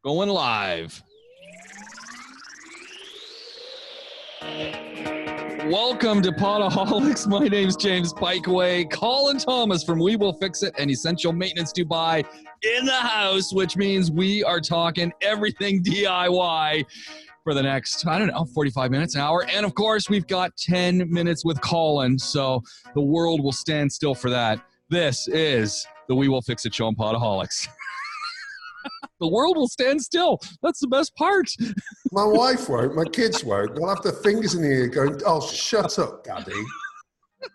Going live. Welcome to Podaholics. My name's James Pikeway. Colin Thomas from We Will Fix It and Essential Maintenance Dubai in the house, which means we are talking everything DIY for the next, 45 minutes, an hour. And of course, we've got 10 minutes with Colin, so the world will stand still for that. This is the We Will Fix It show on Podaholics. The world will stand still. That's the best part. My wife won't. My kids won't. They'll have their fingers in the ear going, "Oh, shut up, Daddy.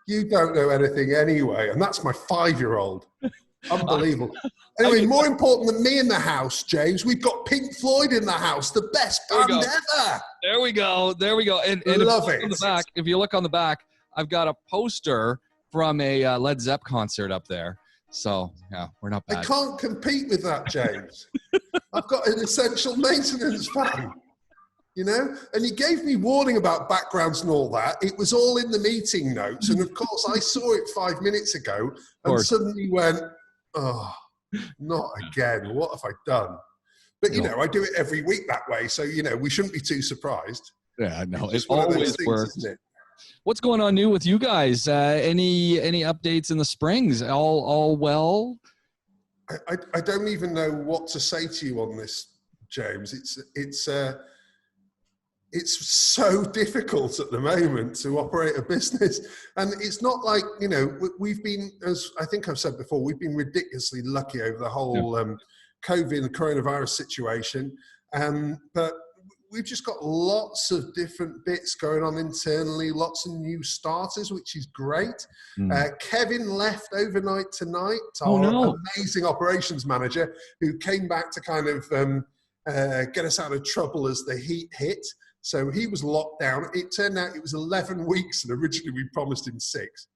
You don't know anything anyway." And that's my 5-year-old. Unbelievable. Anyway, more important than me in the house, James, we've got Pink Floyd in the house, the best band ever. There we go. And Love it. If you look on the back, I've got a poster from a Led Zepp concert up there. So, yeah, we're not bad. I can't compete with that, James. I've got an essential maintenance fan, you know? And he gave me warning about backgrounds and all that. It was all in the meeting notes. And, of course, I saw it 5 minutes ago and suddenly went, oh, not again. What have I done? But, you know, I do it every week that way. So, you know, we shouldn't be too surprised. Yeah, no, it always works. Isn't it? What's going on new with you guys? Any updates in the Springs? All well? I don't even know what to say to you on this, James. It's so difficult at the moment to operate a business, and it's not like, you know, we've been, as I think I've said before, we've been ridiculously lucky over the whole COVID and coronavirus situation, but we've just got lots of different bits going on internally, lots of new starters, which is great. Kevin left overnight tonight, our amazing operations manager, who came back to kind of get us out of trouble as the heat hit. So he was locked down. It turned out it was 11 weeks, and originally we promised him 6.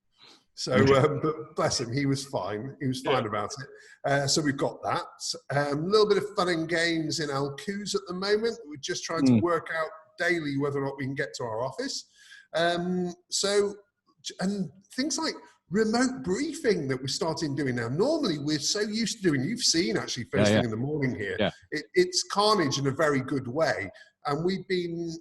So, but bless him, he was fine. He was fine about it. So we've got that. A little bit of fun and games in Alcuz at the moment. We're just trying to work out daily whether or not we can get to our office. And things like remote briefing that we're starting doing now. Normally, we're so used to doing, you've seen actually first thing in the morning here, it's carnage in a very good way. And we've been,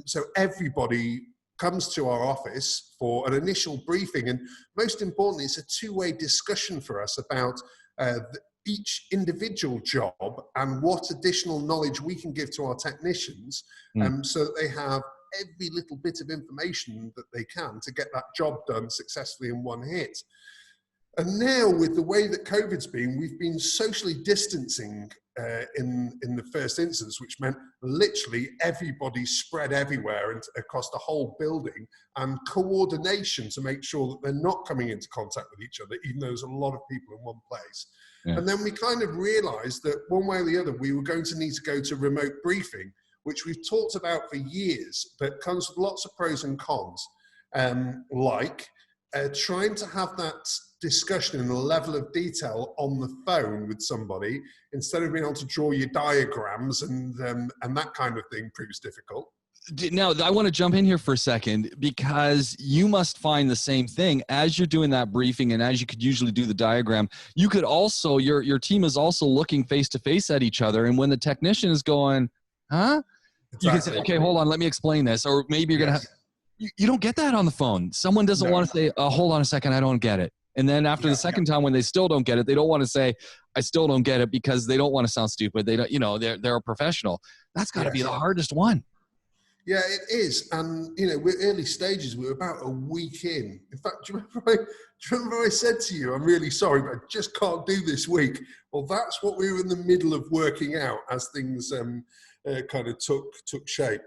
so everybody comes to our office for an initial briefing, and most importantly, it's a two-way discussion for us about each individual job and what additional knowledge we can give to our technicians, so that they have every little bit of information that they can to get that job done successfully in one hit. And now, with the way that COVID's been, we've been socially distancing in the first instance, which meant literally everybody spread everywhere and across the whole building, and coordination to make sure that they're not coming into contact with each other, even though there's a lot of people in one place. And then we kind of realized that one way or the other, we were going to need to go to remote briefing, which we've talked about for years, but comes with lots of pros and cons, like trying to have that discussion in a level of detail on the phone with somebody instead of being able to draw your diagrams and that kind of thing proves difficult. Now, I want to jump in here for a second, because you must find the same thing as you're doing that briefing, and as you could usually do the diagram, you could also, your team is also looking face to face at each other, and when the technician is going, huh? Exactly. You can say, okay, hold on, let me explain this. Or maybe you're going to have, you don't get that on the phone. Someone doesn't want to say, hold on a second, I don't get it. And then after the second time, when they still don't get it, they don't want to say, I still don't get it, because they don't want to sound stupid. They don't, you know, they're a professional. That's got to be the hardest one. Yeah, it is. And, you know, we're early stages. We're about a week in. In fact, do you remember I said to you, I'm really sorry, but I just can't do this week? Well, that's what we were in the middle of working out as things kind of took shape.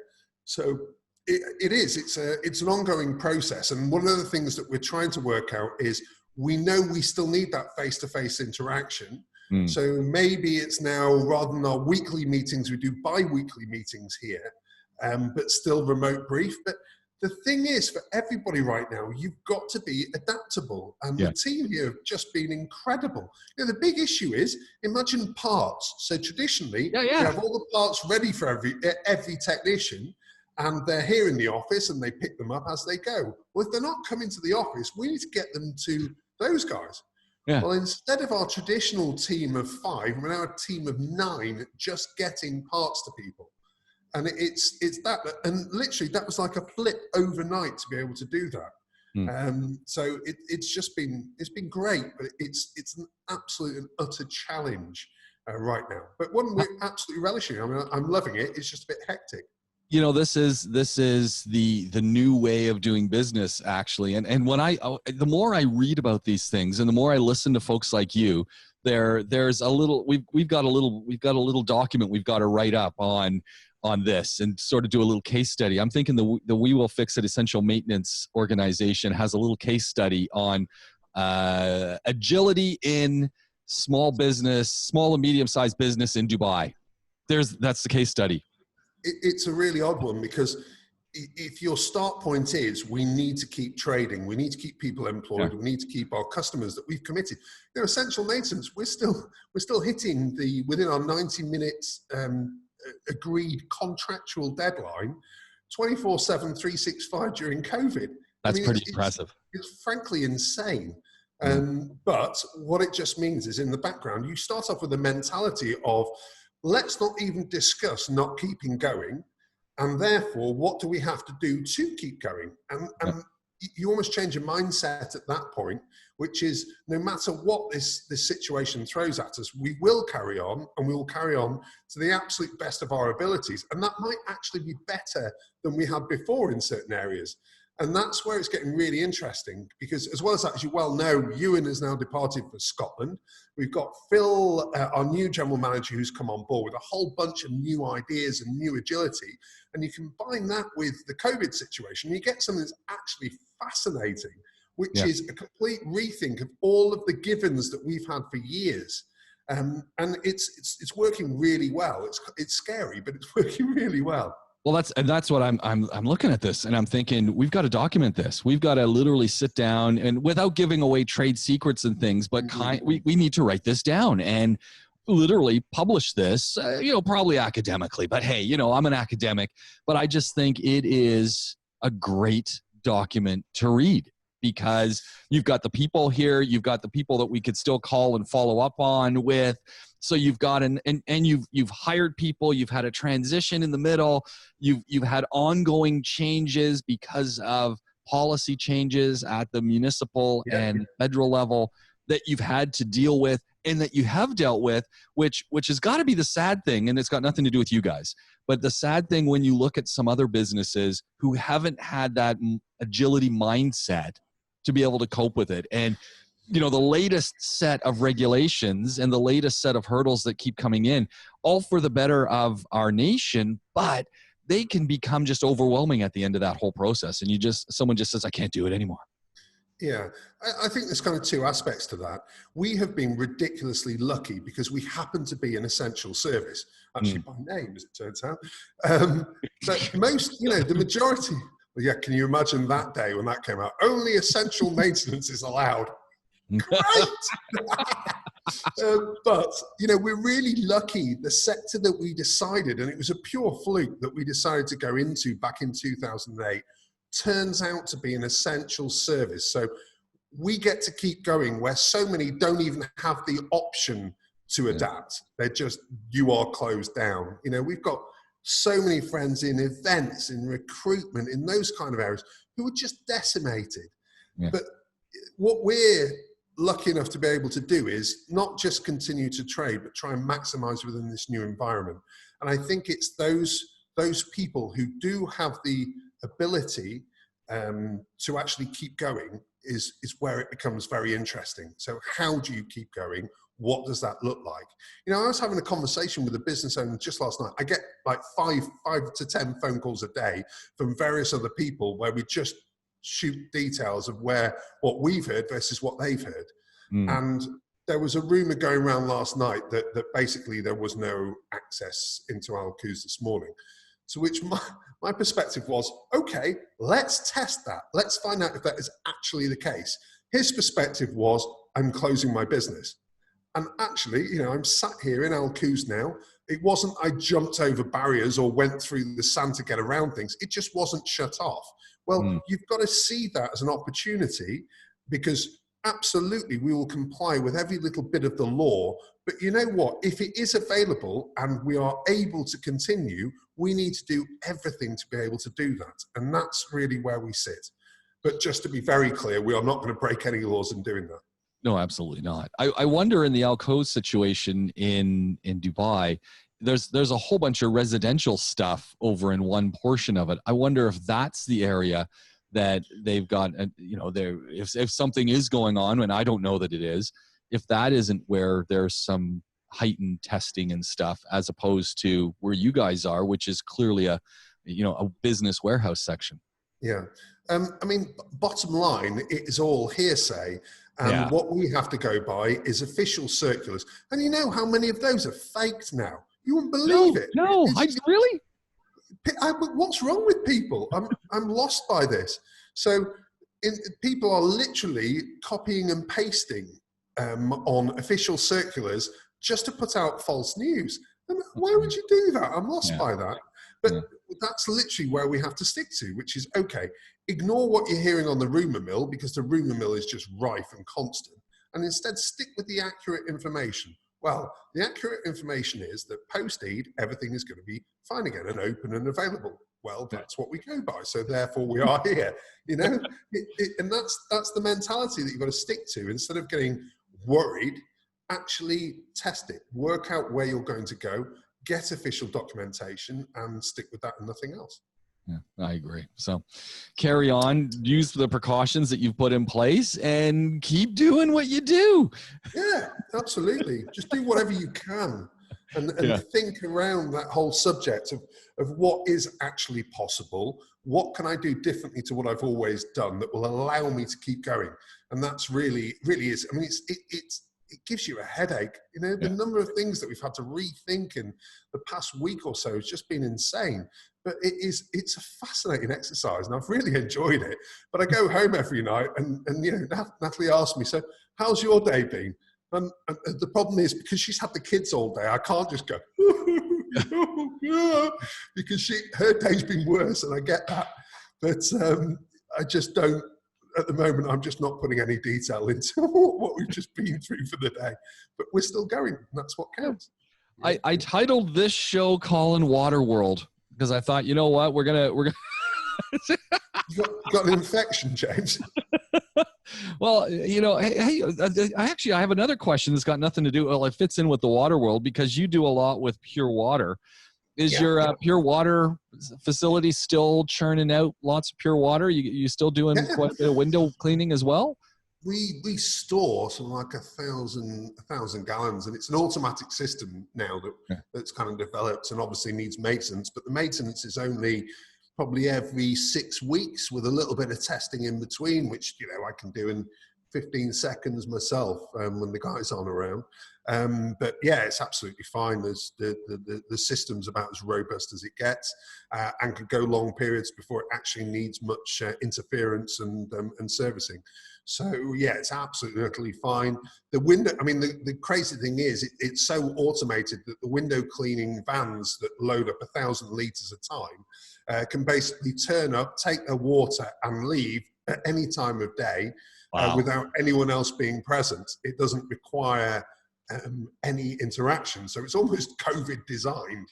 So it is. It's an ongoing process. And one of the things that we're trying to work out is, we know we still need that face-to-face interaction. So maybe it's now, rather than our weekly meetings, we do bi-weekly meetings here, but still remote brief. But the thing is, for everybody right now, you've got to be adaptable. And the team here have just been incredible. You know, the big issue is, imagine parts. So traditionally, you have all the parts ready for every technician, and they're here in the office and they pick them up as they go. Well, if they're not coming to the office, we need to get them to those guys. Yeah. Well, instead of our traditional team of 5, we're now a team of 9 just getting parts to people. And it's that, and literally that was like a flip overnight to be able to do that. So it's been great, but it's an absolute and utter challenge right now. But one we're absolutely relishing. I mean, I'm loving it. It's just a bit hectic. You know, this is the new way of doing business, actually. And when the more I read about these things, and the more I listen to folks like you, there's a little we've got a little document we've got to write up on this and sort of do a little case study. I'm thinking the We Will Fix It Essential Maintenance organization has a little case study on agility in small and medium-sized business in Dubai. That's the case study. It's a really odd one, because if your start point is we need to keep trading, we need to keep people employed, we need to keep our customers that we've committed. You know, essential maintenance, we're still hitting within our 90 minutes agreed contractual deadline 24/7 365 during COVID. That's pretty impressive. It's frankly insane. But what it just means is, in the background, you start off with a mentality of, let's not even discuss not keeping going, and therefore what do we have to do to keep going? And you almost change your mindset at that point, which is, no matter what this situation throws at us, we will carry on, and we will carry on to the absolute best of our abilities. And that might actually be better than we had before in certain areas. And that's where it's getting really interesting, because as well as that, as you well know, Ewan has now departed for Scotland. We've got Phil, our new general manager, who's come on board with a whole bunch of new ideas and new agility. And you combine that with the COVID situation, you get something that's actually fascinating, which is a complete rethink of all of the givens that we've had for years. And it's working really well. It's scary, but it's working really well. Well, that's what I'm looking at this, and I'm thinking, we've got to document this. We've got to literally sit down, and without giving away trade secrets and things, but we need to write this down and literally publish this, probably academically, but hey, I'm an academic, but I just think it is a great document to read, because you've got the people here, you've got the people that we could still call and follow up on with. So you've got and you've hired people, you've had a transition in the middle, you've had ongoing changes because of policy changes at the municipal and federal level that you've had to deal with, and that you have dealt with, which has got to be the sad thing, and it's got nothing to do with you guys. But the sad thing when you look at some other businesses who haven't had that agility mindset to be able to cope with it. And the latest set of regulations and the latest set of hurdles that keep coming in, all for the better of our nation, but they can become just overwhelming at the end of that whole process. And someone just says, I can't do it anymore. Yeah, I think there's kind of two aspects to that. We have been ridiculously lucky because we happen to be an essential service, actually by name, as it turns out. But most, the majority, can you imagine that day when that came out? Only essential maintenance is allowed. Great! But, we're really lucky. The sector that we decided, and it was a pure fluke that we decided to go into back in 2008, turns out to be an essential service. So we get to keep going where so many don't even have the option to adapt. They're just, you are closed down. We've got so many friends in events, in recruitment, in those kind of areas who are just decimated. Yeah. But what we're lucky enough to be able to do is not just continue to trade, but try and maximize within this new environment. And I think it's those people who do have the ability to actually keep going is where it becomes very interesting. So how do you keep going? What does that look like? I was having a conversation with a business owner just last night. I get like 5 to 10 phone calls a day from various other people where we just shoot details of what we've heard versus what they've heard. And there was a rumor going around last night that basically there was no access into Al Quoz this morning. To which my perspective was, okay, let's test that. Let's find out if that is actually the case. His perspective was, I'm closing my business. And actually, I'm sat here in Al Quoz now. It wasn't I jumped over barriers or went through the sand to get around things. It just wasn't shut off. Well, you've got to see that as an opportunity, because absolutely, we will comply with every little bit of the law. But you know what? If it is available and we are able to continue, we need to do everything to be able to do that. And that's really where we sit. But just to be very clear, we are not going to break any laws in doing that. No, absolutely not. I wonder in the Alcoa situation in Dubai, there's a whole bunch of residential stuff over in one portion of it. I wonder if that's the area that they've got, if something is going on, and I don't know that it is, if that isn't where there's some heightened testing and stuff, as opposed to where you guys are, which is clearly a business warehouse section. Yeah. I mean, bottom line, it is all hearsay. And what we have to go by is official circulars. And you know how many of those are faked now? You wouldn't believe it. No, really? What's wrong with people? I'm lost by this. So people are literally copying and pasting on official circulars just to put out false news. And why would you do that? I'm lost by that. But that's literally where we have to stick to, which is, okay, ignore what you're hearing on the rumour mill, because the rumour mill is just rife and constant, and instead stick with the accurate information. Well, the accurate information is that post-Eid, everything is going to be fine again and open and available. Well, that's what we go by, so therefore we are here, and that's the mentality that you've got to stick to. Instead of getting worried, actually test it, work out where you're going to go, get official documentation, and stick with that and nothing else. Yeah, I agree. So carry on, use the precautions that you've put in place, and keep doing what you do. Yeah, absolutely. Just do whatever you can and think around that whole subject of what is actually possible. What can I do differently to what I've always done that will allow me to keep going? And that's really is, I mean, it gives you a headache. The number of things that we've had to rethink in the past week or so has just been insane. But it's a fascinating exercise, and I've really enjoyed it. But I go home every night, and Natalie asks me, so how's your day been? And the problem is, because she's had the kids all day, I can't just go, because her day's been worse, and I get that. But I just don't. At the moment, I'm just not putting any detail into what we've just been through for the day. But we're still going. And that's what counts. I titled this show "Colin Waterworld" because I thought, you know what, we're gonna. You got an infection, James. Well, hey, I have another question that's got nothing to do. Well, it fits in with the Waterworld because you do a lot with pure water. Is your pure water facility still churning out lots of pure water? You still doing quite a bit of window cleaning as well? We store something like 1,000 gallons, and it's an automatic system now that's kind of developed and obviously needs maintenance. But the maintenance is only probably every 6 weeks with a little bit of testing in between, which I can do in 15 seconds myself when the guys aren't around. But yeah, it's absolutely fine. There's the system's about as robust as it gets, and could go long periods before it actually needs much interference and servicing. So yeah, it's absolutely fine. The window, I mean, the crazy thing is it's so automated that the window cleaning vans that load up 1,000 litres a time can basically turn up, take their water and leave at any time of day. Wow. Without anyone else being present. It doesn't require any interaction. So it's almost COVID designed,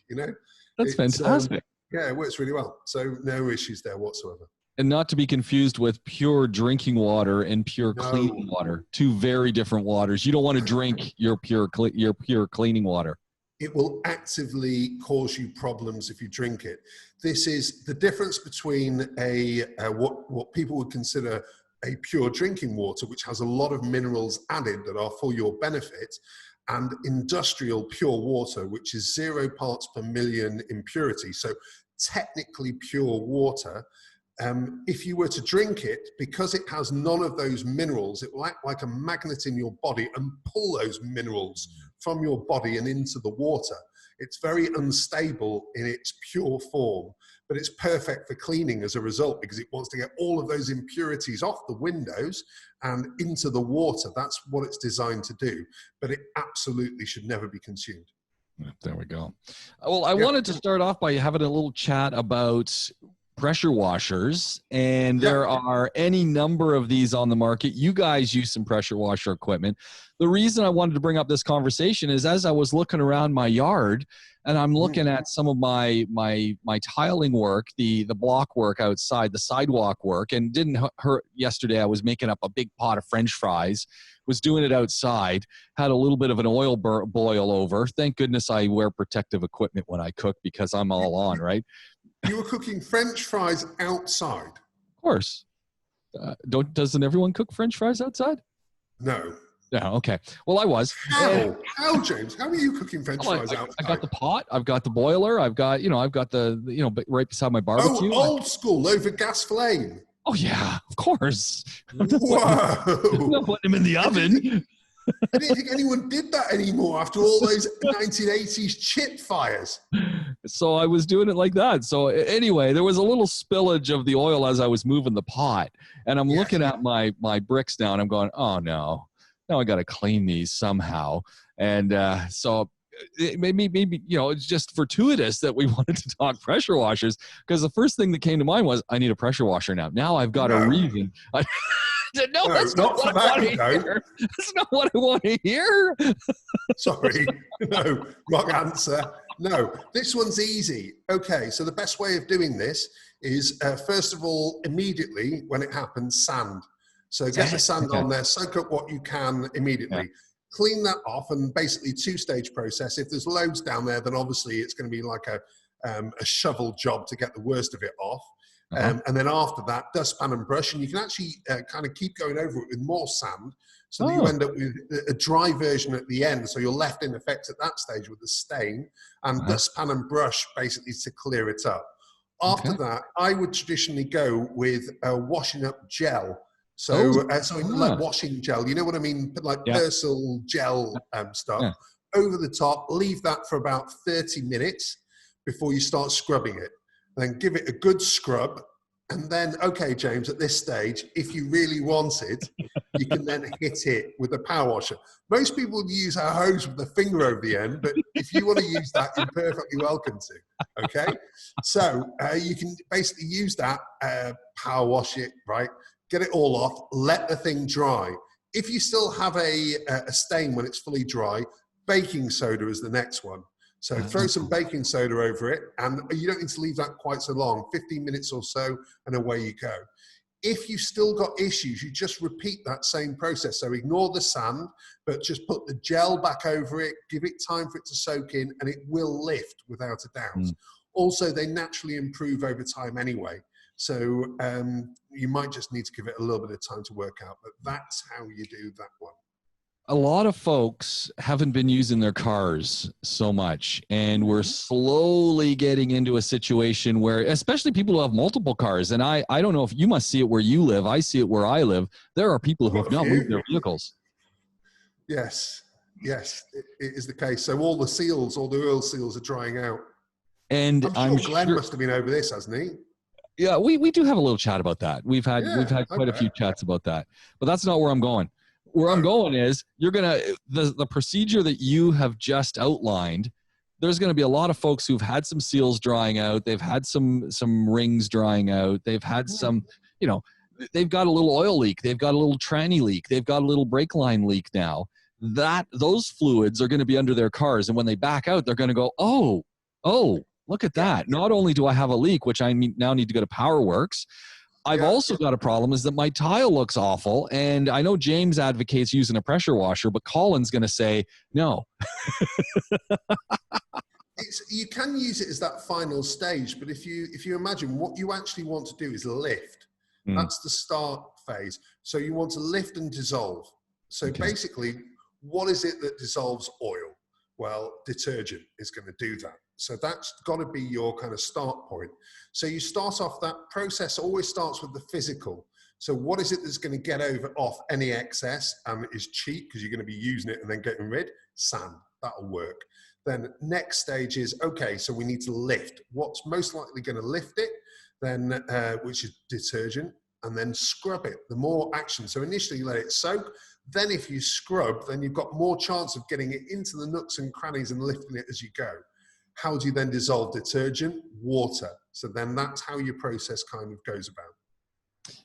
That's fantastic. Yeah, it works really well. So no issues there whatsoever. And not to be confused with pure drinking water and pure cleaning water. Two very different waters. You don't want to drink your pure cleaning water. It will actively cause you problems if you drink it. This is the difference between what people would consider a pure drinking water, which has a lot of minerals added that are for your benefit, and industrial pure water, which is 0 parts per million impurity. So technically pure water. If you were to drink it, because it has none of those minerals, it will act like a magnet in your body and pull those minerals from your body and into the water. It's very unstable in its pure form, but it's perfect for cleaning as a result, because it wants to get all of those impurities off the windows and into the water. That's what it's designed to do, but it absolutely should never be consumed. There we go. Well, I wanted to start off by having a little chat about pressure washers, and Yeah. there are any number of these on the market. You guys use some pressure washer equipment. The reason I wanted to bring up this conversation is as I was looking around my yard and I'm looking at some of my tiling work, the block work outside, the sidewalk work, and didn't hurt yesterday. I was making up a big pot of French fries, was doing it outside, had a little bit of an oil boil over. Thank goodness I wear protective equipment when I cook because I'm all on, right? You were cooking French fries outside? Of course. Doesn't everyone cook French fries outside? No. Yeah, okay. Well, I was. How, James? How are you cooking French fries outside? I got the pot. I've got the boiler. I've got the right beside my barbecue. Oh, old school over gas flame. Oh, yeah, of course. Whoa. Not putting them in the oven. I didn't think anyone did that anymore after all those 1980s chip fires. So I was doing it like that. So anyway, there was a little spillage of the oil as I was moving the pot. And I'm looking at my bricks now and I'm going, oh, no. Now I got to clean these somehow. And so maybe it's just fortuitous that we wanted to talk pressure washers, because the first thing that came to mind was I need a pressure washer now. Now I've got a reason. No, that's not what I want to hear. That's not what I want to hear. Sorry. No, wrong answer. No, this one's easy. Okay, so the best way of doing this is, first of all, immediately when it happens, sand. So get the sand on there, soak up what you can immediately. Yeah. Clean that off, and basically two-stage process. If there's loads down there, then obviously it's going to be like a shovel job to get the worst of it off. And then after that, dustpan and brush, and you can actually kind of keep going over it with more sand, so that you end up with a dry version at the end. So you're left in effect at that stage with the stain, and dustpan and brush basically to clear it up. After that, I would traditionally go with washing up gel. So, like washing gel, you know what I mean? Like Persil gel stuff. Yeah. Over the top, leave that for about 30 minutes before you start scrubbing it. Then give it a good scrub. And then, okay, James, at this stage, if you really want it, you can then hit it with a power washer. Most people use a hose with a finger over the end, but if you want to use that, you're perfectly welcome to, okay? So you can basically use that, power wash it, right? Get it all off, let the thing dry. If you still have a stain when it's fully dry, baking soda is the next one. So throw some baking soda over it, and you don't need to leave that quite so long, 15 minutes or so, and away you go. If you've still got issues, you just repeat that same process. So ignore the sand, but just put the gel back over it, give it time for it to soak in, and it will lift without a doubt. Also, they naturally improve over time anyway. So you might just need to give it a little bit of time to work out, but that's how you do that one. A lot of folks haven't been using their cars so much, and we're slowly getting into a situation where, especially people who have multiple cars, and I don't know if you must see it where you live, I see it where I live, there are people who have not moved their vehicles. Yes, it is the case. So all the seals, all the oil seals are drying out. And I'm sure Glenn must have been over this, hasn't he? Yeah, we do have a little chat about that. We've had quite a few chats about that, but that's not where I'm going. Where I'm going is the procedure that you have just outlined. There's going to be a lot of folks who've had some seals drying out. They've had some rings drying out. They've had some, they've got a little oil leak. They've got a little tranny leak. They've got a little brake line leak now. Those fluids are going to be under their cars, and when they back out, they're going to go, oh, look at that. Not only do I have a leak, which I now need to go to PowerWorks, I've also got a problem is that my tile looks awful. And I know James advocates using a pressure washer, but Colin's going to say no. You can use it as that final stage, but if you imagine what you actually want to do is lift. That's the start phase. So you want to lift and dissolve. So basically, what is it that dissolves oil? Well, detergent is going to do that. So that's got to be your kind of start point. So you start off, that process always starts with the physical. So what is it that's going to get off any excess and is cheap because you're going to be using it and then getting rid? Sand. That'll work. Then next stage is, okay, so we need to lift. What's most likely going to lift it? Then, which is detergent, and then scrub it. The more action. So initially you let it soak. Then if you scrub, then you've got more chance of getting it into the nooks and crannies and lifting it as you go. How do you then dissolve detergent? Water. So then that's how your process kind of goes about.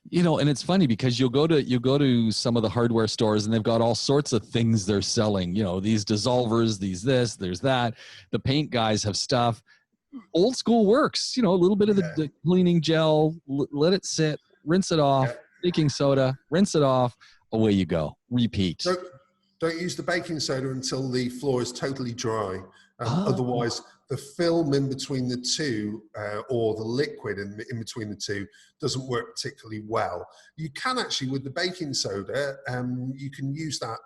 You know, and it's funny because you'll go to some of the hardware stores and they've got all sorts of things they're selling. You know, these dissolvers, these this, there's that. The paint guys have stuff. Old school works. You know, a little bit of the cleaning gel, let it sit, rinse it off, baking soda, rinse it off, away you go. Repeat. Don't use the baking soda until the floor is totally dry. Otherwise, the film in between the two, or the liquid in between the two, doesn't work particularly well. You can actually, with the baking soda, you can use that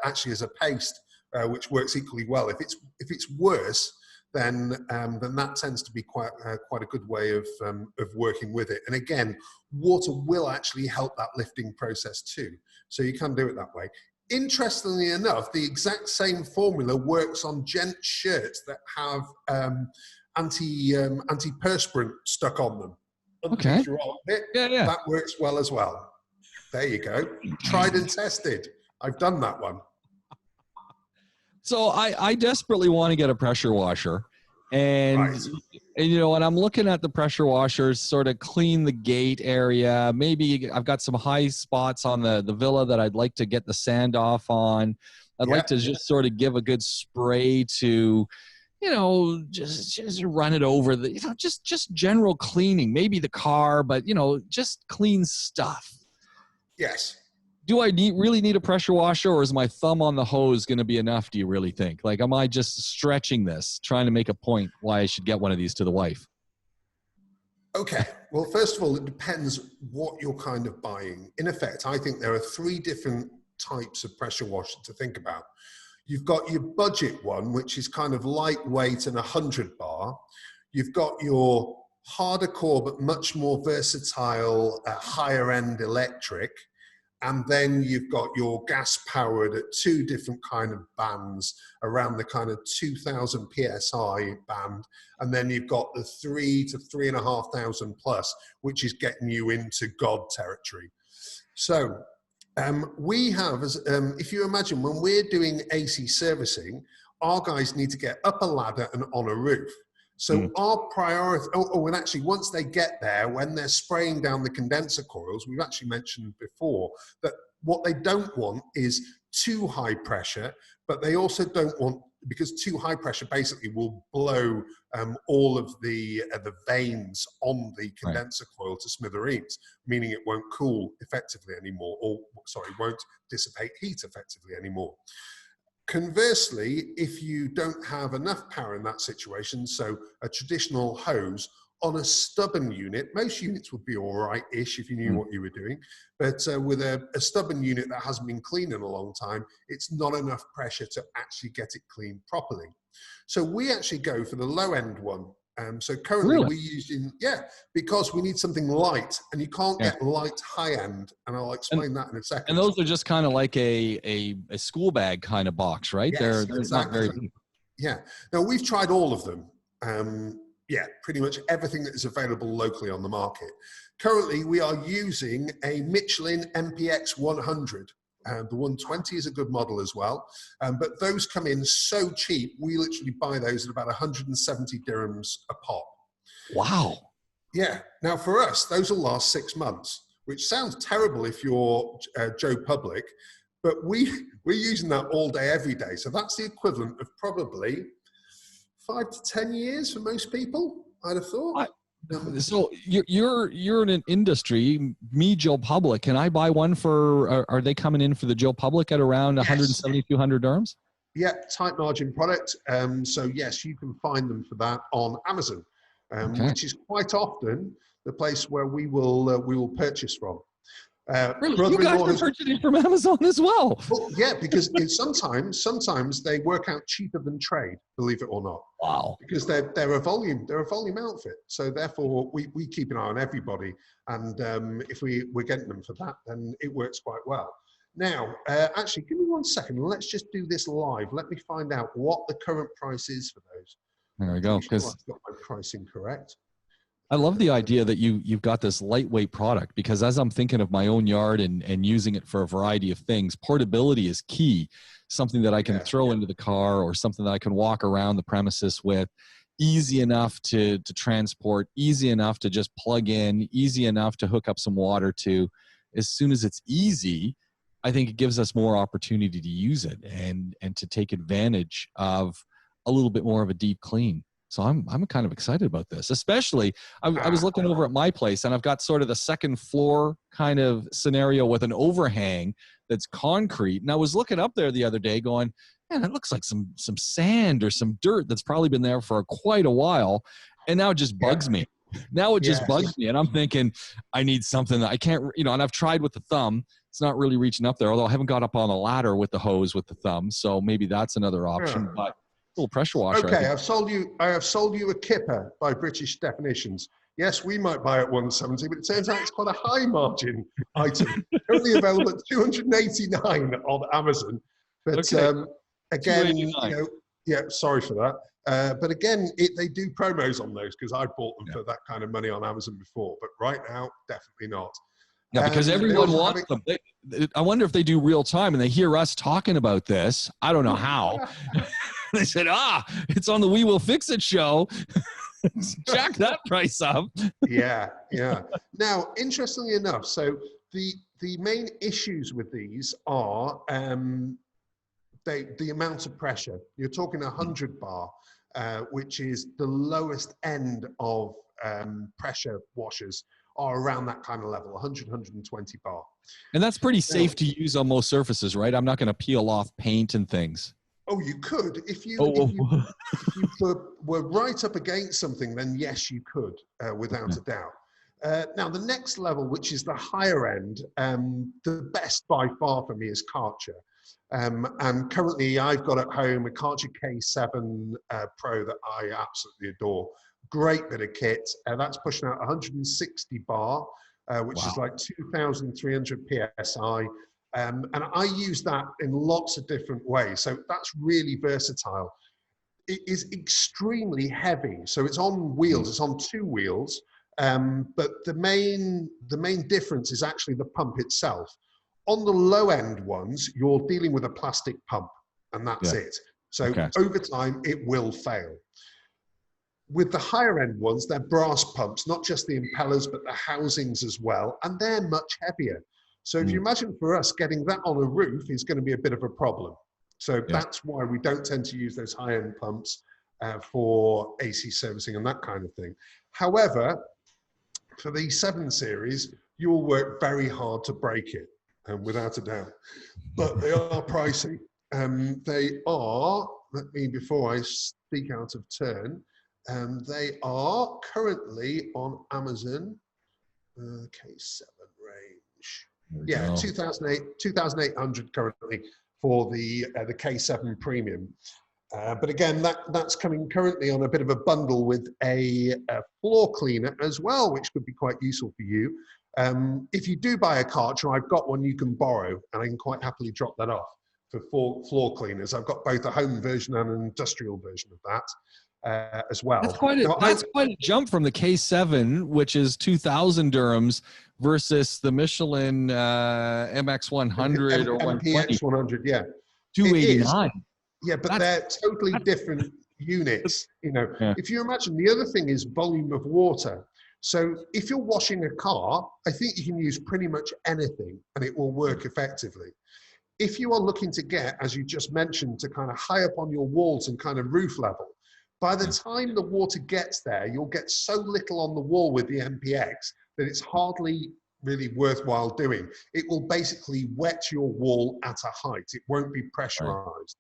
actually as a paste, which works equally well. If it's worse, then that tends to be quite a good way of working with it. And again, water will actually help that lifting process too. So you can do it that way. Interestingly enough, the exact same formula works on gent shirts that have antiperspirant stuck on them. Okay. Yeah. That works well as well. There you go. Tried and tested. I've done that one. So I desperately want to get a pressure washer. And you know, and I'm looking at the pressure washers, sort of clean the gate area. Maybe I've got some high spots on the villa that I'd like to get the sand off on. I'd like to just sort of give a good spray to, you know, just run it over the, you know, just general cleaning. Maybe the car, but you know, just clean stuff. Yes. Do I really need a pressure washer, or is my thumb on the hose going to be enough, do you really think? Like, am I just stretching this, trying to make a point why I should get one of these to the wife? Okay. Well, first of all, it depends what you're kind of buying. In effect, I think there are 3 different types of pressure washer to think about. You've got your budget one, which is kind of lightweight and 100 bar. You've got your harder core, but much more versatile, higher end electric. And then you've got your gas powered at 2 different kind of bands around the kind of 2000 PSI band. And then you've got the 3 to 3,500 plus, which is getting you into God territory. So we have, if you imagine when we're doing AC servicing, our guys need to get up a ladder and on a roof. So our priority, and actually once they get there, when they're spraying down the condenser coils, we've actually mentioned before that what they don't want is too high pressure, but they also don't want, because too high pressure basically will blow all of the veins on the condenser coil to smithereens, meaning it won't cool effectively anymore, or sorry, won't dissipate heat effectively anymore. Conversely, if you don't have enough power in that situation, so a traditional hose on a stubborn unit, most units would be all right-ish if you knew what you were doing, but with a stubborn unit that hasn't been cleaned in a long time, it's not enough pressure to actually get it cleaned properly. So we actually go for the low-end one. So currently we're using, because we need something light, and you can't get light high-end, and I'll explain that in a second. And those are just kind of like a school bag kind of box, right? Yes, they're not very deep. Yeah. Now, we've tried all of them. Pretty much everything that is available locally on the market. Currently, we are using a Michelin MPX 100. The 120 is a good model as well. But those come in so cheap, we literally buy those at about 170 dirhams a pop. Wow. Yeah. Now, for us, those will last 6 months, which sounds terrible if you're Joe Public, but we're using that all day, every day. So that's the equivalent of probably 5 to 10 years for most people, I'd have thought. So you're in an industry, me, Joe Public. Can I buy one for, are they coming in for the Joe Public at around 170, 200 dirhams? Yeah, tight margin product. So yes, you can find them for that on Amazon, which is quite often the place where we will purchase from. Really? You guys are purchasing from Amazon as well? Well, yeah, because sometimes they work out cheaper than trade, believe it or not. Wow. Because they're a volume outfit. So therefore we keep an eye on everybody. And if we're getting them for that, then it works quite well. Now, actually, give me 1 second. Let's just do this live. Let me find out what the current price is for those. There we go. Because I've got my pricing correct. I love the idea that you've got this lightweight product, because as I'm thinking of my own yard and using it for a variety of things, portability is key. Something that I can throw into the car, or something that I can walk around the premises with. easy enough to transport, easy enough to just plug in, easy enough to hook up some water to. As soon as it's easy, I think it gives us more opportunity to use it and to take advantage of a little bit more of a deep clean. So I'm kind of excited about this, especially I was looking over at my place, and I've got sort of the second floor kind of scenario with an overhang that's concrete. And I was looking up there the other day going, man, that looks like some sand or some dirt that's probably been there for quite a while. And now it just bugs me. Now it just bugs me. And I'm thinking I need something that I can't, and I've tried with the thumb. It's not really reaching up there, although I haven't got up on a ladder with the hose with the thumb. So maybe that's another option. But little pressure washer. Okay, I have sold you a kipper by British definitions. Yes, we might buy at 170, but it turns out it's quite a high margin item. Currently available at 289 on Amazon. But again, sorry for that. But again, they do promos on those because I bought them for that kind of money on Amazon before. But right now, definitely not. Yeah, because everyone wants them. I wonder if they do real time and they hear us talking about this. I don't know how. They said, it's on the We Will Fix It show. Jack that price up. Yeah. Now, interestingly enough, so the main issues with these are the amount of pressure. You're talking 100 bar, which is the lowest end of pressure washers are around that kind of level, 100, 120 bar. And that's pretty safe to use on most surfaces, right? I'm not going to peel off paint and things. Oh, you could. If you were right up against something, then yes, you could, without a doubt. Now, the next level, which is the higher end, the best by far for me is Karcher. And currently, I've got at home a Karcher K7 Pro that I absolutely adore. Great bit of kit. That's pushing out 160 bar, which is like 2,300 PSI. And I use that in lots of different ways. So that's really versatile. It is extremely heavy. So it's on wheels, it's on 2 wheels. But the main difference is actually the pump itself. On the low end ones, you're dealing with a plastic pump and that's it. So over time, it will fail. With the higher end ones, they're brass pumps, not just the impellers, but the housings as well. And they're much heavier. So if you imagine for us, getting that on a roof is going to be a bit of a problem. So that's why we don't tend to use those high-end pumps for AC servicing and that kind of thing. However, for the 7 Series, you'll work very hard to break it, without a doubt. But they are pricey. They are, before I speak out of turn, they are currently on Amazon, K7 range. Yeah, 2,800 currently for the K7 Premium. But again, that's coming currently on a bit of a bundle with a floor cleaner as well, which could be quite useful for you. If you do buy a Karcher, I've got one you can borrow, and I can quite happily drop that off for floor cleaners. I've got both a home version and an industrial version of that. As well. That's quite a jump from the K7, which is 2,000 dirhams, versus the Michelin MX100 or 120. MX100, yeah. 289. Yeah, but they're totally different units. If you imagine, the other thing is volume of water. So if you're washing a car, I think you can use pretty much anything and it will work effectively. If you are looking to get, as you just mentioned, to kind of high up on your walls and kind of roof level, by the time the water gets there, you'll get so little on the wall with the MPX that it's hardly really worthwhile doing. It will basically wet your wall at a height. It won't be pressurized.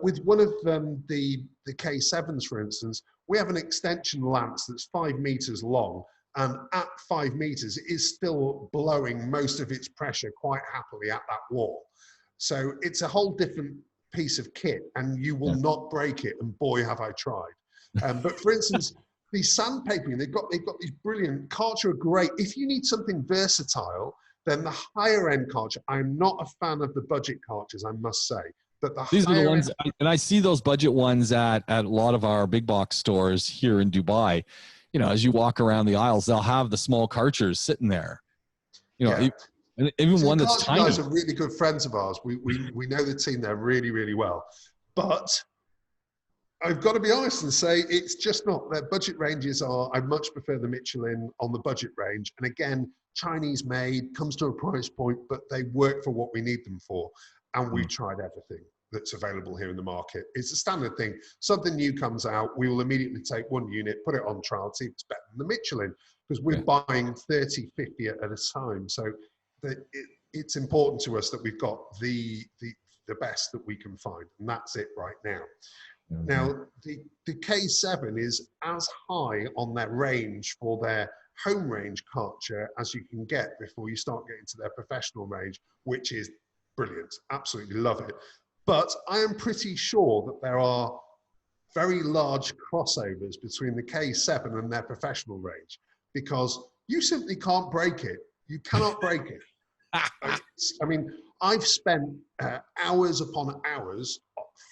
With one of the K7s, for instance, we have an extension lance that's 5 meters long. And at 5 meters, it is still blowing most of its pressure quite happily at that wall. So it's a whole different piece of kit and you will not break it, and boy have I tried. But for instance, the sandpapering, they've got these brilliant Karcher are great. If you need something versatile, then the higher end Karcher, I'm not a fan of the budget Karchers, I must say. But these are the ones, and I see those budget ones at a lot of our big box stores here in Dubai. As you walk around the aisles, they'll have the small Karchers sitting there. And even one that's tiny. Guys are really good friends of ours. We know the team there really, really well. But I've got to be honest and say it's just not. Their budget ranges are, I much prefer the Michelin on the budget range. And again, Chinese made, comes to a price point, but they work for what we need them for. And we've tried everything that's available here in the market. It's a standard thing. Something new comes out, we will immediately take one unit, put it on trial, see if it's better than the Michelin, because we're buying 30, 50 at a time. So it's important to us that we've got the best that we can find, and that's it right now. Now, the K7 is as high on their range for their home range culture as you can get before you start getting to their professional range, which is brilliant. Absolutely love it. But I am pretty sure that there are very large crossovers between the K7 and their professional range, because you simply can't break it. You cannot break it. I mean, I've spent hours upon hours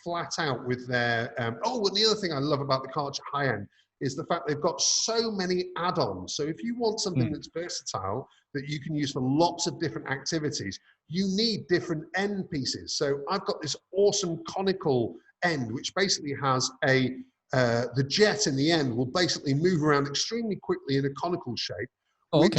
flat out with their, and the other thing I love about the Karcher high-end is the fact they've got so many add-ons. So if you want something that's versatile, that you can use for lots of different activities, you need different end pieces. So I've got this awesome conical end, which basically has the jet in the end will basically move around extremely quickly in a conical shape, which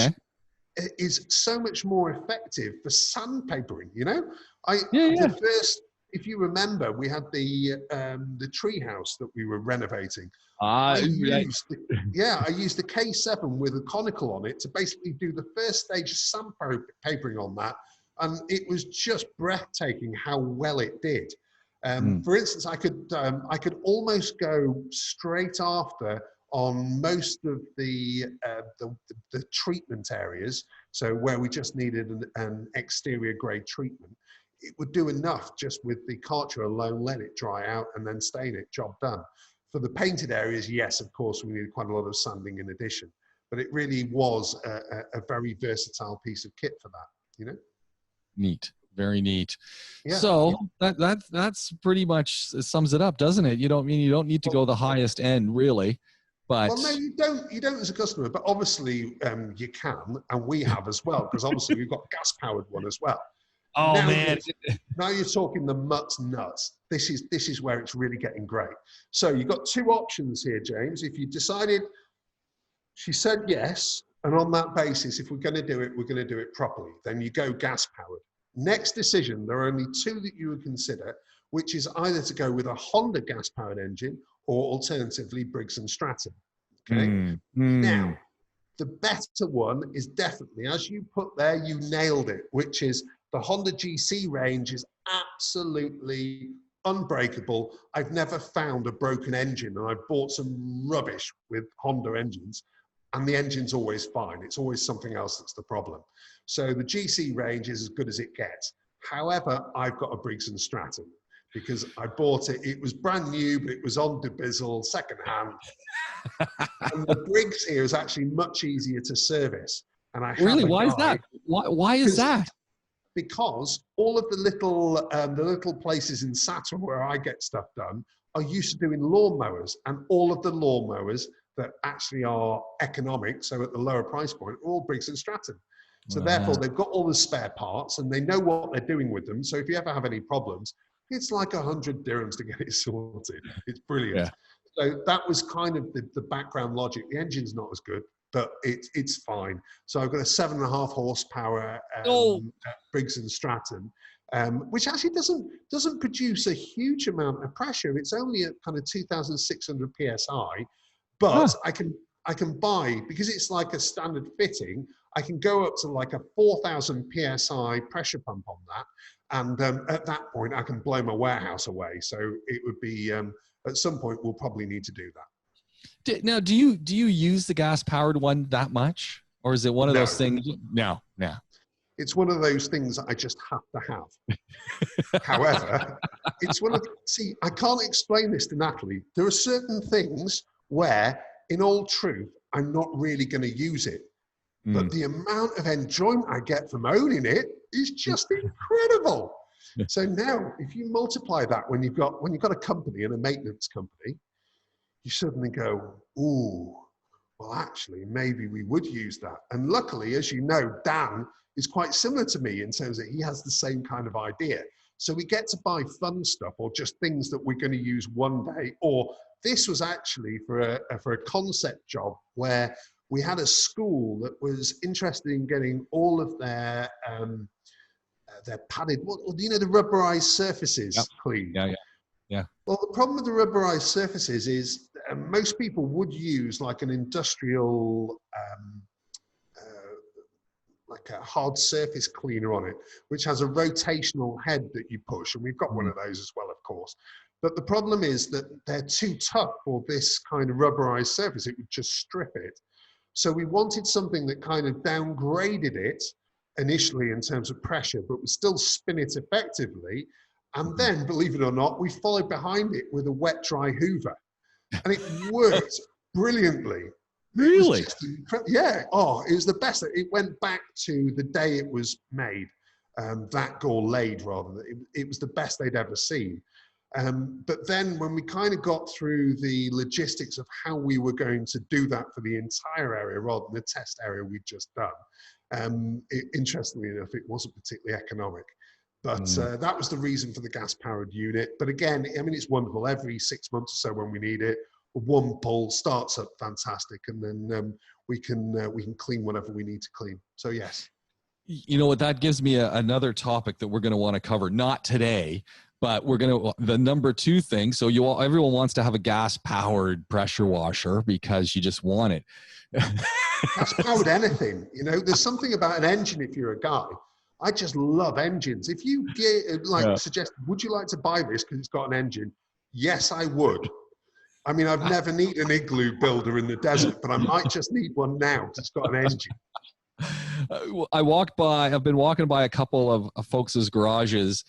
is so much more effective for sandpapering, you know? The first, if you remember, we had the tree house that we were renovating. I used the K7 with a conical on it to basically do the first stage of sandpapering on that. And it was just breathtaking how well it did. For instance, I could almost go straight after on most of the treatment areas. So where we just needed an exterior grade treatment, it would do enough just with the Karcher alone, let it dry out and then stain it, job done. For the painted areas, yes, of course, we needed quite a lot of sanding in addition, but it really was a very versatile piece of kit for that, you know? Neat. Very neat. So that's pretty much sums it up, doesn't it? You don't need to go the highest end really, but well, no, you don't as a customer, but obviously you can, and we have as well, because obviously we've got gas powered one as well. Oh now man! Now you're talking the nuts. This is where it's really getting great. So you've got two options here, James. If you decided, she said yes, and on that basis, if we're going to do it, we're going to do it properly. Then you go gas powered. Next decision, there are only two that you would consider, which is either to go with a Honda gas-powered engine or alternatively Briggs & Stratton. Okay. Now, the better one is definitely, as you put there, you nailed it, which is the Honda GC range is absolutely unbreakable. I've never found a broken engine, and I've bought some rubbish with Honda engines, and the engine's always fine. It's always something else that's the problem. So the GC range is as good as it gets. However, I've got a Briggs & Stratton because I bought it. It was brand new, but it was on Debizzle, secondhand. And the Briggs here is actually much easier to service. And I really, why is that? Why is that? Because all of the little places in Saturn where I get stuff done are used to doing lawnmowers, and all of the lawnmowers that actually are economic, so at the lower price point, are all Briggs & Stratton. So therefore, they've got all the spare parts and they know what they're doing with them. So if you ever have any problems, it's like 100 dirhams to get it sorted. It's brilliant. Yeah. So that was kind of the background logic. The engine's not as good, but it's fine. So I've got a 7.5 horsepower Briggs & Stratton, which actually doesn't produce a huge amount of pressure. It's only at kind of 2,600 PSI, but I can buy, because it's like a standard fitting, I can go up to like a 4,000 PSI pressure pump on that. And at that point, I can blow my warehouse away. So it would be, at some point, we'll probably need to do that. Now, do you use the gas-powered one that much? Or is it one of those things? No. It's one of those things that I just have to have. However, it's one of the, see, I can't explain this to Natalie. There are certain things where, in all truth, I'm not really going to use it. But the amount of enjoyment I get from owning it is just incredible. So now, if you multiply that when you've got a company and a maintenance company, you suddenly go, ooh, well, actually, maybe we would use that. And luckily, as you know, Dan is quite similar to me in terms that he has the same kind of idea. So we get to buy fun stuff or just things that we're going to use one day. Or this was actually for a concept job where we had a school that was interested in getting all of their padded, the rubberized Yep. surfaces cleaned. Yeah, yeah, yeah. Well, the problem with the rubberized surfaces is most people would use like an industrial, like a hard surface cleaner on it, which has a rotational head that you push. And we've got one of those as well, of course. But the problem is that they're too tough for this kind of rubberized surface. It would just strip it. So we wanted something that kind of downgraded it initially in terms of pressure, but would still spin it effectively. And then, believe it or not, we followed behind it with a wet dry hoover. And it worked brilliantly. Really? Yeah. Oh, it was the best. It went back to the day it was made, or laid rather. It was the best they'd ever seen. But then when we kind of got through the logistics of how we were going to do that for the entire area rather than the test area we'd just done, interestingly enough, it wasn't particularly economic. But that was the reason for the gas-powered unit. But again, I mean, it's wonderful. Every 6 months or so when we need it, one pull starts up fantastic, and then we can clean whatever we need to clean. So yes. You know what? That gives me another topic that we're going to want to cover. Not today, but we're going to the number 2 thing. So everyone wants to have a gas-powered pressure washer because you just want it. Gas-powered anything. You know, there's something about an engine. If you're a guy, I just love engines. If you suggest, would you like to buy this because it's got an engine? Yes, I would. I mean, I've never needed an igloo builder in the desert, but I might just need one now because it's got an engine. I've been walking by a couple of folks' garages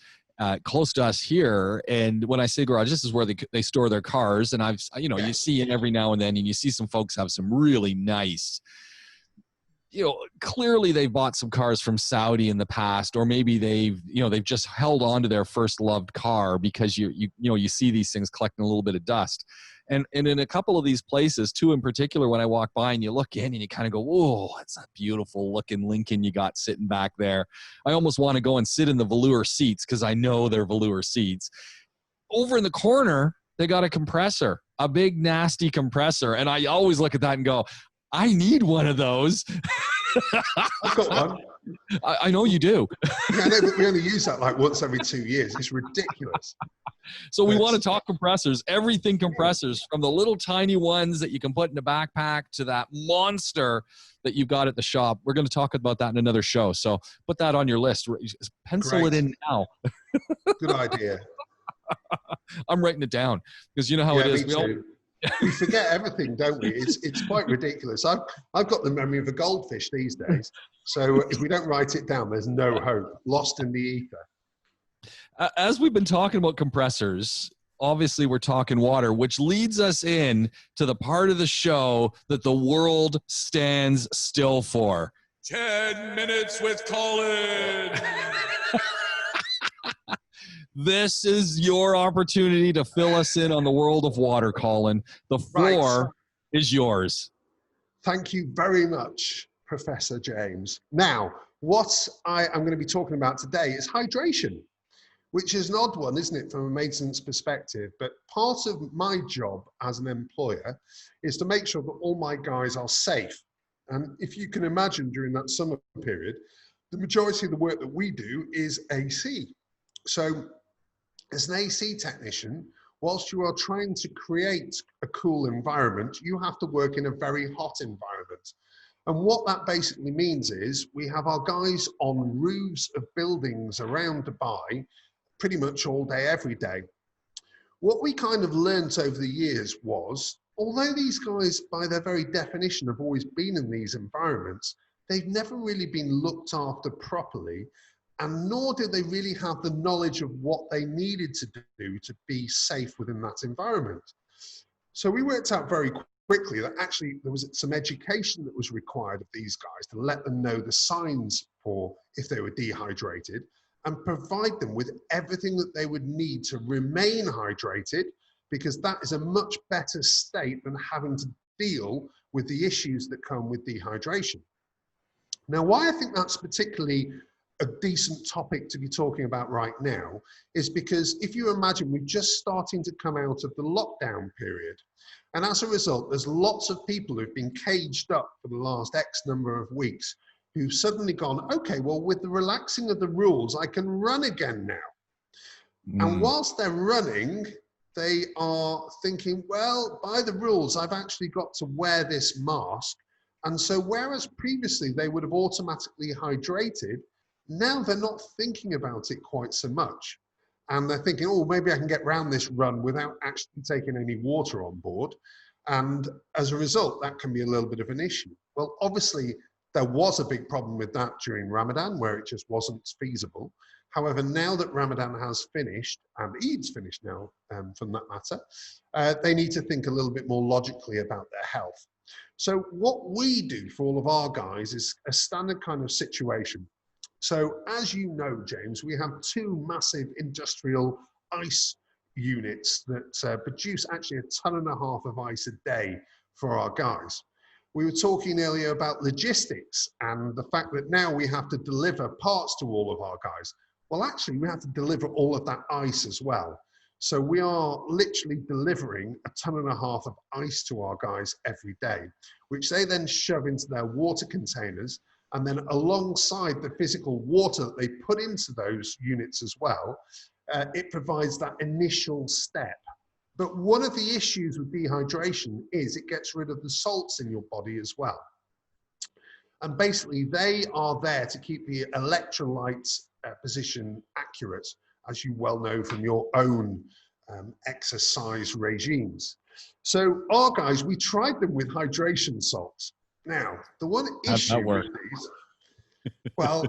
close to us here. And when I say garage, this is where they store their cars. And you see it every now and then, and you see some folks have some really nice, clearly they've bought some cars from Saudi in the past, or maybe they've just held on to their first loved car because you see these things collecting a little bit of dust. And in a couple of these places, 2 in particular, when I walk by and you look in and you kind of go, whoa, that's a beautiful looking Lincoln you got sitting back there. I almost want to go and sit in the velour seats because I know they're velour seats. Over in the corner, they got a compressor, a big nasty compressor. And I always look at that and go, I need one of those. I've got one. I know you do. Yeah, I know, but we only use that like once every 2 years. It's ridiculous. So we want to talk compressors, everything compressors, from the little tiny ones that you can put in a backpack to that monster that you've got at the shop. We're going to talk about that in another show. So put that on your list. Pencil it in now. Good idea. I'm writing it down because you know how it is. We forget everything, don't we? It's quite ridiculous. I've got the memory of a goldfish these days. So if we don't write it down, there's no hope. Lost in the ether. As we've been talking about compressors, obviously we're talking water, which leads us in to the part of the show that the world stands still for. 10 minutes with Colin. This is your opportunity to fill us in on the world of water, Colin. The floor is yours. Thank you very much, Professor James. Now, what I'm going to be talking about today is hydration, which is an odd one, isn't it, from a maintenance perspective? But part of my job as an employer is to make sure that all my guys are safe. And if you can imagine, during that summer period, the majority of the work that we do is AC. So as an AC technician, whilst you are trying to create a cool environment, you have to work in a very hot environment. And what that basically means is we have our guys on roofs of buildings around Dubai pretty much all day, every day. What we kind of learnt over the years was, although these guys, by their very definition, have always been in these environments, they've never really been looked after properly, and nor did they really have the knowledge of what they needed to do to be safe within that environment. So we worked out very quickly that actually there was some education that was required of these guys to let them know the signs for if they were dehydrated and provide them with everything that they would need to remain hydrated, because that is a much better state than having to deal with the issues that come with dehydration. Now, why I think that's particularly a decent topic to be talking about right now is because if you imagine we're just starting to come out of the lockdown period, and as a result, there's lots of people who've been caged up for the last X number of weeks who've suddenly gone, okay, well, with the relaxing of the rules, I can run again now. And whilst they're running, they are thinking, well, by the rules, I've actually got to wear this mask. And so whereas previously they would have automatically hydrated, now they're not thinking about it quite so much. And they're thinking, oh, maybe I can get around this run without actually taking any water on board. And as a result, that can be a little bit of an issue. Well, obviously, there was a big problem with that during Ramadan, where it just wasn't feasible. However, now that Ramadan has finished, and Eid's finished now, from that matter, they need to think a little bit more logically about their health. So what we do for all of our guys is a standard kind of situation. So as you know, James, we have two massive industrial ice units that produce actually 1.5 tons of ice a day for our guys. We were talking earlier about logistics and the fact that now we have to deliver parts to all of our guys. Well, actually, we have to deliver all of that ice as well. So we are literally delivering 1.5 tons of ice to our guys every day, which they then shove into their water containers. And then alongside the physical water that they put into those units as well, it provides that initial step. But one of the issues with dehydration is it gets rid of the salts in your body as well. And basically they are there to keep the electrolytes position accurate, as you well know from your own exercise regimes. So our guys, we tried them with hydration salts. Now, the one issue with these, well,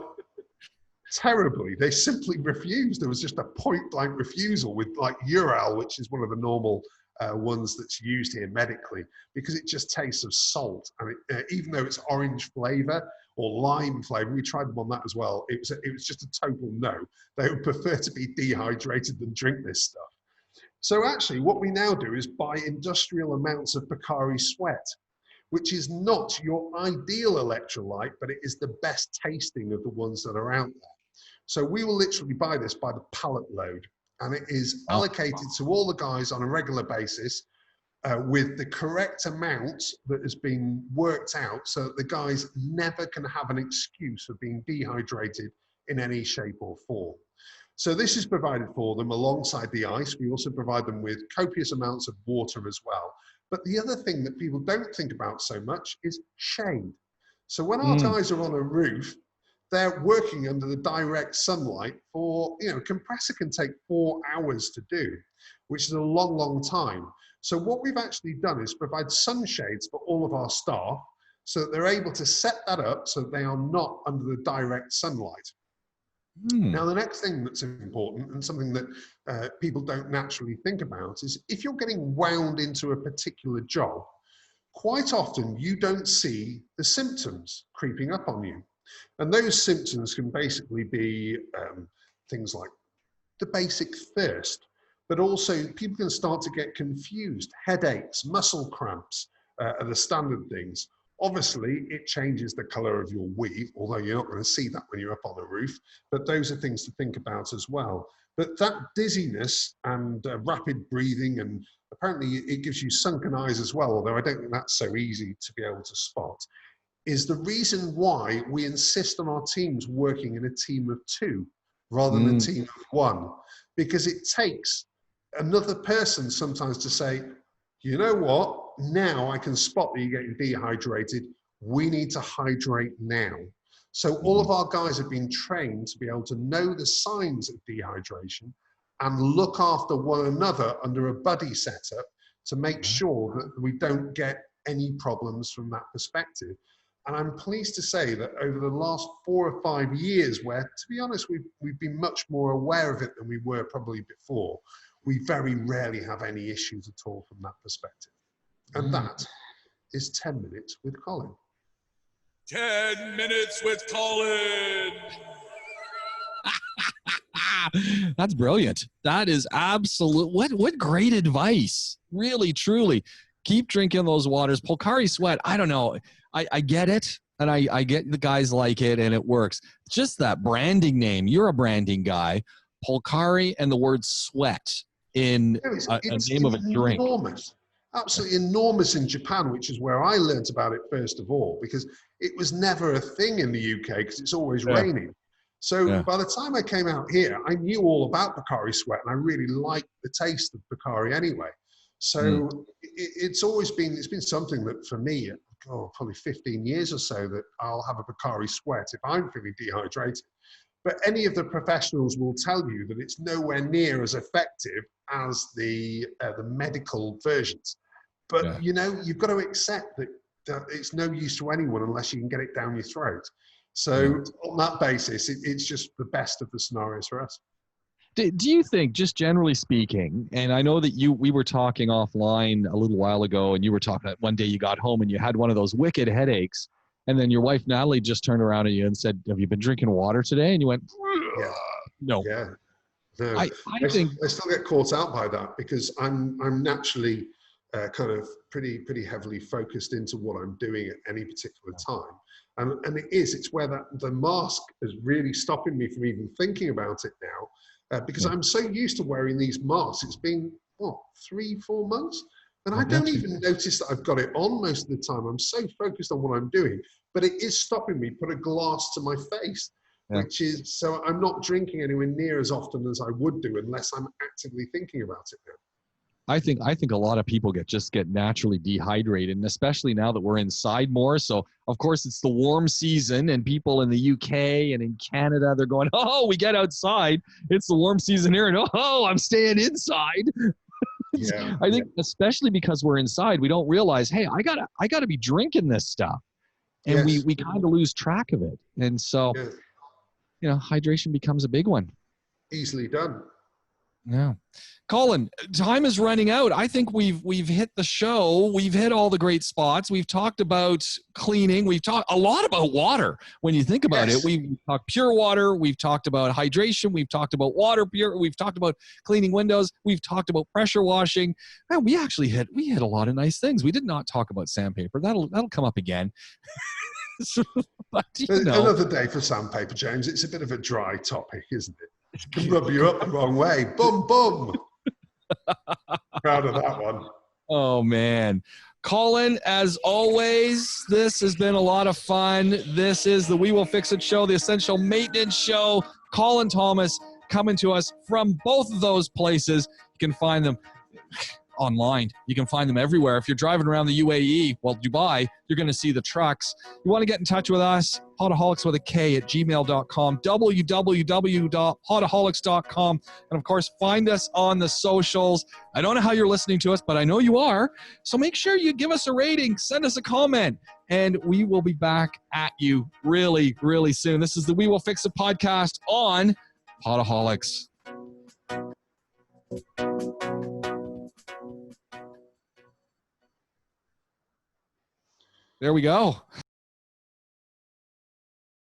terribly, they simply refused. There was just a point-blank refusal with like Ural, which is one of the normal ones that's used here medically, because it just tastes of salt. And even though it's orange flavor or lime flavor, we tried them on that as well. It was just a total no. They would prefer to be dehydrated than drink this stuff. So actually, what we now do is buy industrial amounts of Pocari Sweat, which is not your ideal electrolyte, but it is the best tasting of the ones that are out there. So we will literally buy this by the pallet load, and it is allocated to all the guys on a regular basis with the correct amount that has been worked out so that the guys never can have an excuse of being dehydrated in any shape or form. So this is provided for them alongside the ice. We also provide them with copious amounts of water as well. But the other thing that people don't think about so much is shade. So when our guys are on a roof, they're working under the direct sunlight for, a compressor can take 4 hours to do, which is a long, long time. So what we've actually done is provide sunshades for all of our staff so that they're able to set that up so that they are not under the direct sunlight. Now, the next thing that's important and something that people don't naturally think about is if you're getting wound into a particular job, quite often you don't see the symptoms creeping up on you. And those symptoms can basically be things like the basic thirst, but also people can start to get confused. Headaches, muscle cramps are the standard things. Obviously, it changes the color of your weave, although you're not going to see that when you're up on the roof, but those are things to think about as well. But that dizziness and rapid breathing, and apparently it gives you sunken eyes as well, although I don't think that's so easy to be able to spot, is the reason why we insist on our teams working in a team of 2 rather than a team of 1, because it takes another person sometimes to say, you know what, now I can spot that you're getting dehydrated. We need to hydrate now. So all of our guys have been trained to be able to know the signs of dehydration and look after one another under a buddy setup to make sure that we don't get any problems from that perspective. And I'm pleased to say that over the last 4 or 5 years, where, to be honest, we've been much more aware of it than we were probably before, we very rarely have any issues at all from that perspective. And that is 10 Minutes with Colin. 10 Minutes with Colin. That's brilliant. That is absolute. What great advice. Really, truly. Keep drinking those waters. Pocari Sweat, I don't know. I get it. and I get the guys like it and it works. Just that branding name. You're a branding guy. Pocari and the word sweat in a name of a drink. Enormous. Absolutely enormous in Japan, which is where I learnt about it first of all, because it was never a thing in the UK because it's always raining. So by the time I came out here, I knew all about Pocari Sweat, and I really liked the taste of Pocari anyway. So it's been something that for me, probably 15 years or so, that I'll have a Pocari Sweat if I'm feeling dehydrated. But any of the professionals will tell you that it's nowhere near as effective as the medical versions. But you know, you've got to accept that it's no use to anyone unless you can get it down your throat. So on that basis, it's just the best of the scenarios for us. Do you think, just generally speaking, and I know that we were talking offline a little while ago, and you were talking that one day you got home and you had one of those wicked headaches, and then your wife Natalie just turned around at you and said, "Have you been drinking water today?" And you went, "No." Yeah. No. I think I still get caught out by that because I'm naturally kind of pretty heavily focused into what I'm doing at any particular time. And it's where the mask is really stopping me from even thinking about it now, because I'm so used to wearing these masks. It's been, 3-4 months? And I don't even notice that I've got it on most of the time. I'm so focused on what I'm doing, but it is stopping me, put a glass to my face, which is, so I'm not drinking anywhere near as often as I would do unless I'm actively thinking about it now. I think a lot of people get naturally dehydrated, and especially now that we're inside more. So of course it's the warm season, and people in the UK and in Canada, they're going, "Oh, we get outside. It's the warm season here, and oh, I'm staying inside." I think especially because we're inside, we don't realize, hey, I gotta be drinking this stuff, and we kind of lose track of it, and so hydration becomes a big one. Easily done. Yeah. Colin, time is running out. I think we've hit the show. We've hit all the great spots. We've talked about cleaning. We've talked a lot about water. When you think about it, we've talked pure water. We've talked about hydration. We've talked about water pure. We've talked about cleaning windows. We've talked about pressure washing. Man, we hit a lot of nice things. We did not talk about sandpaper. That'll come up again. But, another day for sandpaper, James. It's a bit of a dry topic, isn't it? It can rub you up the wrong way. Bum, bum. Proud of that one. Oh, man. Colin, as always, this has been a lot of fun. This is the We Will Fix It show, the Essential Maintenance show. Colin Thomas coming to us from both of those places. You can find them online. You can find them everywhere. If you're driving around the UAE, Dubai, you're going to see the trucks. You want to get in touch with us, Potaholics with a K at gmail.com, www.potaholics.com. And of course, find us on the socials. I don't know how you're listening to us, but I know you are. So make sure you give us a rating, send us a comment, and we will be back at you really, really soon. This is the We Will Fix It podcast on Potaholics. There we go.